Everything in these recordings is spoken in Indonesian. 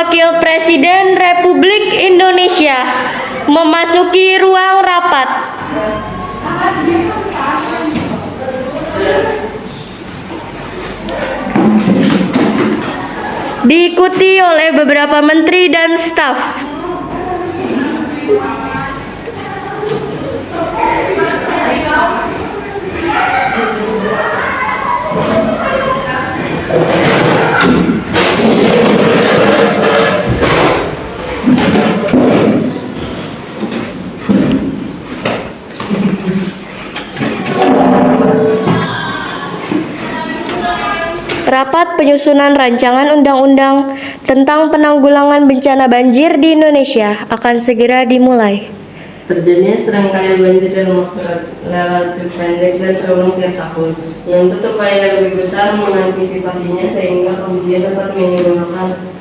Wakil Presiden Republik Indonesia memasuki ruang rapat. Diikuti oleh beberapa menteri dan staf. Rapat penyusunan rancangan undang-undang tentang penanggulangan bencana banjir di Indonesia akan segera dimulai. Terjadinya serangkaian banjir dalam waktu relatif pendek dan terulang tiap tahun. Menuntut upaya lebih besar mengantisipasinya sehingga kemudian dapat minimalkan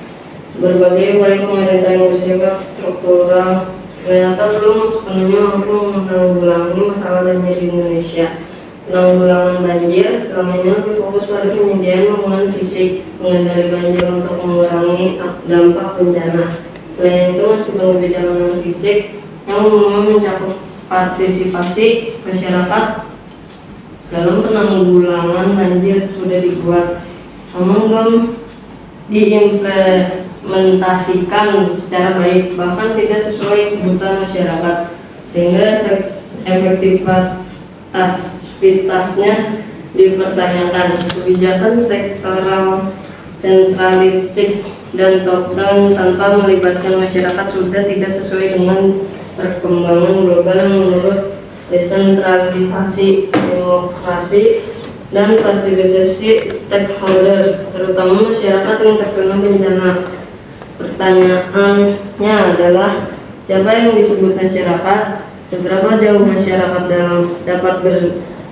berbagai upaya pemerintah yang bersifat struktural ternyata belum sepenuhnya mampu menanggulangi masalah banjir di Indonesia. Penanggulangan banjir selama ini lebih fokus pada penyediaan bangunan fisik, pengendali banjir untuk mengurangi dampak bencana. Selain itu, meskipun kebijakan fisik yang umumnya mencakup partisipasi masyarakat dalam penanggulangan banjir sudah dibuat, namun belum diimplementasikan secara baik, bahkan tidak sesuai kebutuhan masyarakat, sehingga efektivitasnya dipertanyakan. Kebijakan sektoral sentralistik dan top-down tanpa melibatkan masyarakat sudah tidak sesuai dengan perkembangan global yang menurut desentralisasi demokrasi dan partisipasi stakeholder, terutama masyarakat yang terkena bencana. Pertanyaannya adalah siapa yang disebut masyarakat, seberapa jauh masyarakat dapat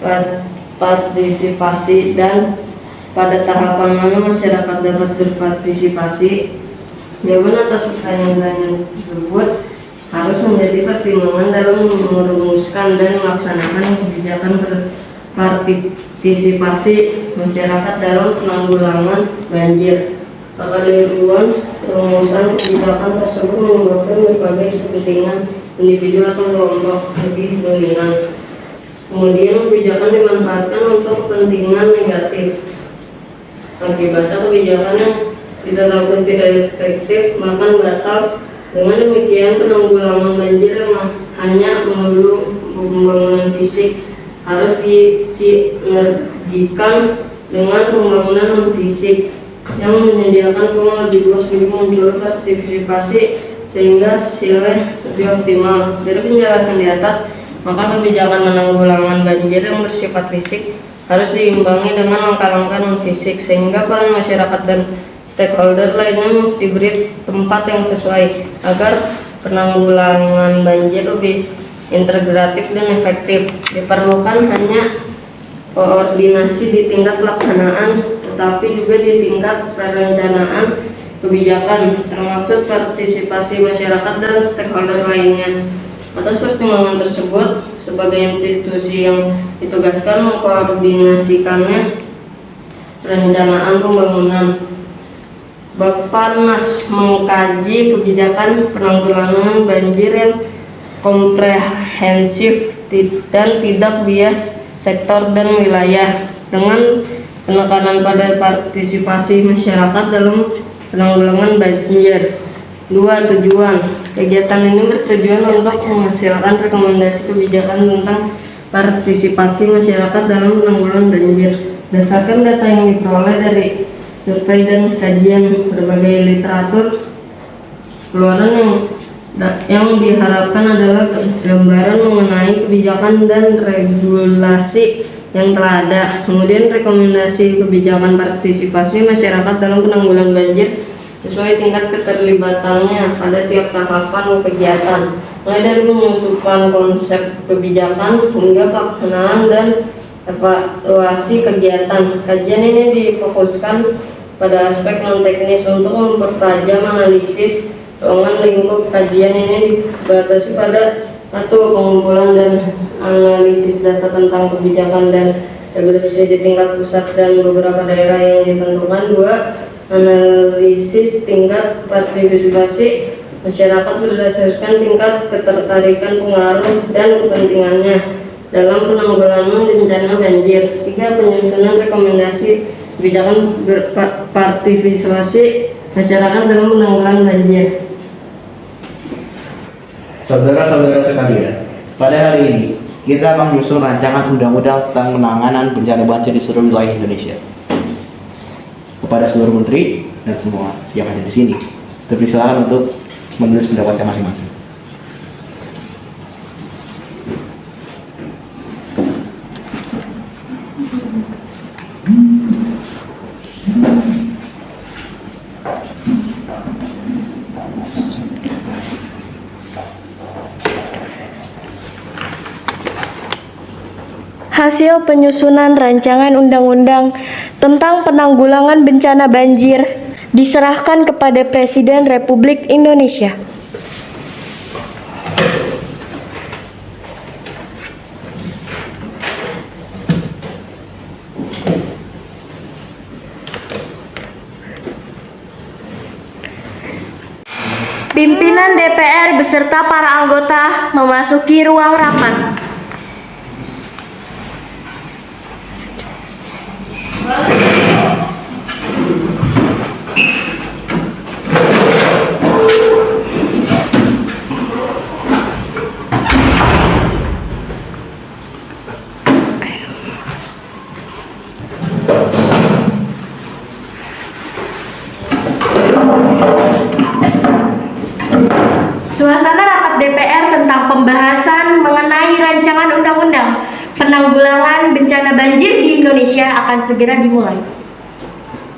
berpartisipasi, dan pada tahapan mana masyarakat dapat berpartisipasi. Jawaban atas pertanyaan tersebut harus menjadi pertimbangan dalam merumuskan dan melaksanakan kebijakan berpartisipasi masyarakat dalam penanggulangan banjir. Kekeliruan perumusan kebijakan tersebut menyebabkan berbagai kepentingan individu atau kelompok lebih dominan. Kemudian kebijakan dimanfaatkan untuk kepentingan negatif. Akibatnya kebijakan yang ditetapkan tidak efektif bahkan batal. Dengan demikian, penanggulangan banjir yang hanya melulu pembangunan fisik harus disinergikan dengan pembangunan non fisik yang menyediakan ruang lebih luas bagi muncul partisipasi sehingga hasilnya lebih optimal. Dari penjelasan di atas, maka kebijakan penanggulangan banjir yang bersifat fisik harus diimbangi dengan langkah-langkah non fisik sehingga peran masyarakat dan stakeholder lainnya diberi tempat yang sesuai agar penanggulangan banjir lebih integratif dan efektif. Diperlukan hanya koordinasi di tingkat pelaksanaan, tetapi juga di tingkat perencanaan kebijakan, termasuk partisipasi masyarakat dan stakeholder lainnya. Atas pertimbangan tersebut, sebagai institusi yang ditugaskan mengkoordinasikannya perencanaan pembangunan, Bappenas mengkaji kebijakan penanggulangan banjir yang komprehensif dan tidak bias sektor dan wilayah dengan penekanan pada partisipasi masyarakat dalam penanggulangan banjir. 2. Tujuan kegiatan ini bertujuan untuk menghasilkan rekomendasi kebijakan tentang partisipasi masyarakat dalam penanggulangan banjir berdasarkan data yang diperoleh dari survei dan kajian berbagai literatur. Keluaran yang diharapkan adalah gambaran mengenai kebijakan dan regulasi yang telah ada, kemudian rekomendasi kebijakan partisipasi masyarakat dalam penanggulangan banjir sesuai tingkat keterlibatannya pada tiap tahapan kegiatan, mulai dari mengusulkan konsep kebijakan hingga pelaksanaan dan evaluasi kegiatan. Kajian ini difokuskan pada aspek non teknis untuk mempertajam analisis ruangan lingkup. Kajian ini dibatasi pada 1. Pengumpulan dan analisis data tentang kebijakan dan regulasi di tingkat pusat dan beberapa daerah yang ditentukan. 2. analisis tingkat partisipasi masyarakat berdasarkan tingkat ketertarikan, pengaruh, dan kepentingannya dalam penanggulangan bencana banjir. 3. Penyusunan rekomendasi kebijakan berpartisipasi masyarakat dalam penanggulangan banjir. Saudara-saudara sekalian, pada hari ini kita akan menyusun rancangan undang-undang tentang penanganan bencana banjir di seluruh wilayah Indonesia. Kepada seluruh menteri dan semua yang ada di sini, dipersilakan untuk menulis pendapatnya masing-masing. Hasil penyusunan rancangan undang-undang tentang penanggulangan bencana banjir diserahkan kepada Presiden Republik Indonesia. Pimpinan DPR beserta para anggota memasuki ruang rapat. Suasana rapat DPR tentang pembahasan mengenai rancangan undang-undang penanggulangan bencana banjir di Indonesia akan segera dimulai.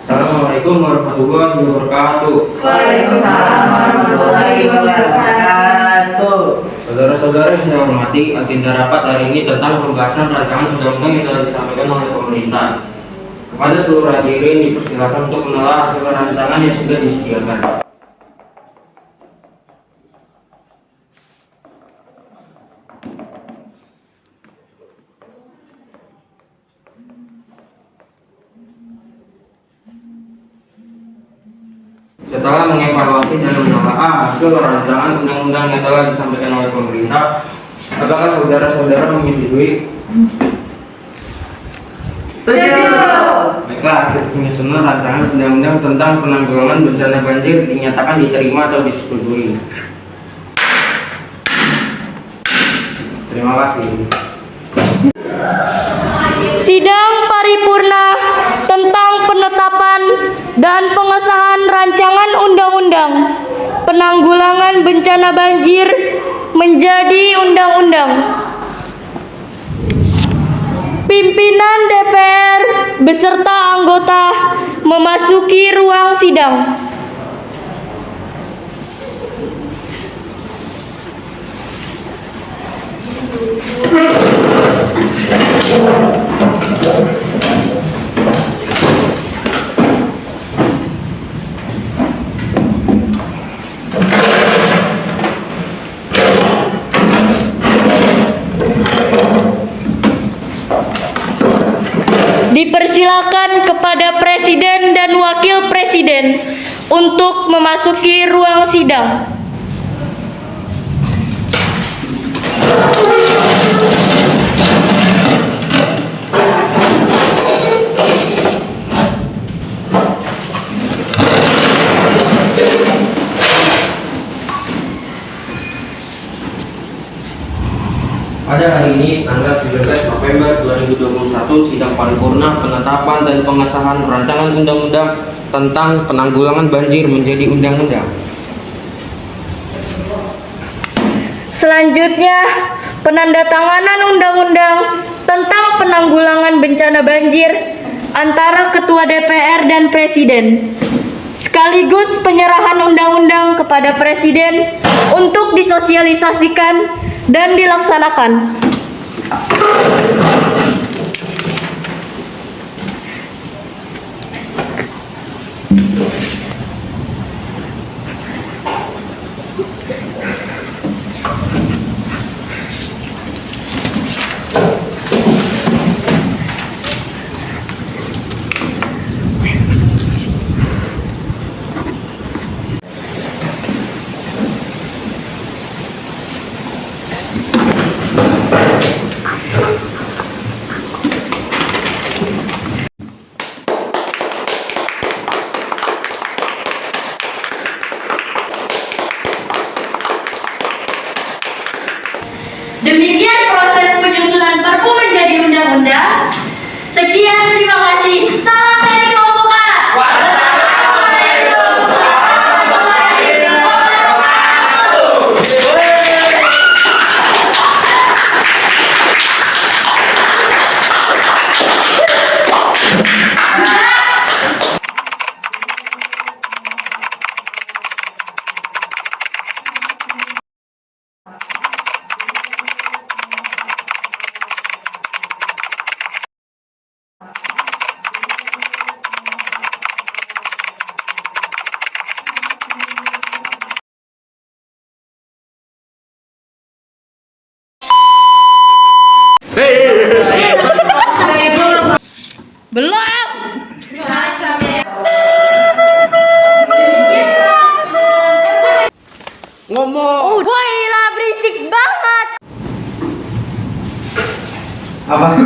Assalamualaikum warahmatullahi wabarakatuh. Waalaikumsalam warahmatullahi wabarakatuh. Saudara-saudara yang saya hormati, agenda rapat hari ini tentang pembahasan rancangan undang-undang yang telah disampaikan oleh pemerintah. Kepada seluruh hadirin dipersilakan untuk menelaah hasil rancangan yang sudah disediakan. Setelah mengevaluasi dan menelaah hasil rancangan undang-undang yang telah disampaikan oleh pemerintah, apakah saudara-saudara menyetujui? Setuju. Baiklah, hasil penyusunan rancangan undang-undang tentang penanggulangan bencana banjir dinyatakan diterima atau disetujui. Terima kasih. Sidang paripurna tentang penetapan dan pengesahan rancangan undang-undang penanggulangan bencana banjir menjadi undang-undang. Pimpinan DPR beserta anggota memasuki ruang sidang. Dipersilakan kepada Presiden dan Wakil Presiden untuk memasuki ruang sidang. Pada hari ini, tanggal 19 November 2021, sidang paripurna penetapan dan pengesahan rancangan undang-undang tentang penanggulangan banjir menjadi undang-undang. Selanjutnya, penandatanganan undang-undang tentang penanggulangan bencana banjir antara Ketua DPR dan Presiden, sekaligus penyerahan undang-undang kepada Presiden untuk disosialisasikan dan dilaksanakan. Sekian, terima kasih. Sampai jumpa. Wassalamualaikum warahmatullahi wabarakatuh. Belum. Ngomong. Woi lah, berisik banget. Apa?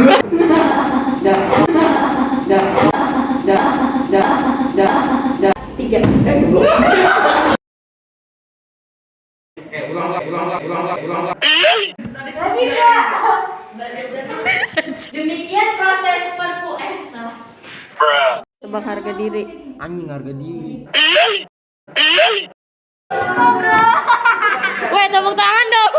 Demikian proses perpu salah. Tebak harga diri. Anjing harga diri. Woi, tepuk tangan dong.